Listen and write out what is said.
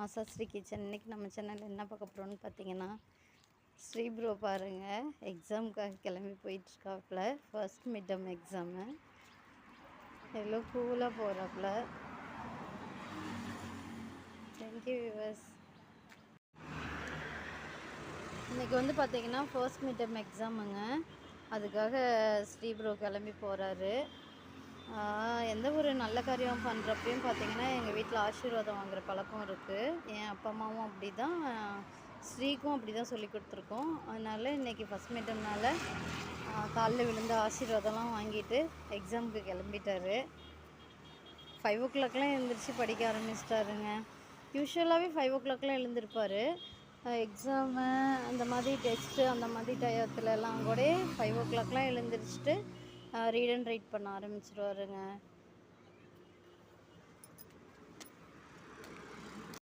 ஆசா Sri kitchen. இன்றைக்கி நம்ம சேனலில் என்ன பார்க்க போகிறோன்னு பார்த்தீங்கன்னா, ஸ்ரீ ப்ரோ பாருங்கள், எக்ஸாமுக்காக கிளம்பி போயிட்டுருக்காப்புல. First mid term exam. எவ்வளோ கூலாக போகிறாப்புல. Thank you viewers. இன்றைக்கி வந்து பார்த்தீங்கன்னா ஃபர்ஸ்ட் மிட் டேர்ம் எக்ஸாமுங்க. அதுக்காக ஸ்ரீ ப்ரோ கிளம்பி போகிறாரு. எந்த ஒரு நல்ல காரியம் பண்ணுறப்பையும் பார்த்திங்கன்னா எங்கள் வீட்டில் ஆசீர்வாதம் வாங்குகிற பழக்கம் இருக்குது. என் அப்பா அம்மாவும் அப்படி தான், ஸ்ரீக்கும் அப்படி தான் சொல்லி கொடுத்துருக்கோம். அதனால் இன்றைக்கி ஃபஸ்ட் மீட்டர்னால காலைல விழுந்து ஆசீர்வாதம்லாம் வாங்கிட்டு எக்ஸாமுக்கு கிளம்பிட்டாரு. 5 o'clockலாம் எழுந்திரிச்சு படிக்க ஆரம்பிச்சிட்டாருங்க. யூஸ்வலாகவே 5 o'clockலாம் எழுந்திருப்பார். எக்ஸாமு அந்த மாதிரி டெஸ்ட்டு அந்த மாதிரி டயத்துலலாம் கூட 5 o'clockலாம் எழுந்திரிச்சிட்டு ரீட் அண்ட் ரைட் பண்ண ஆரம்பிச்சிருவாருங்க.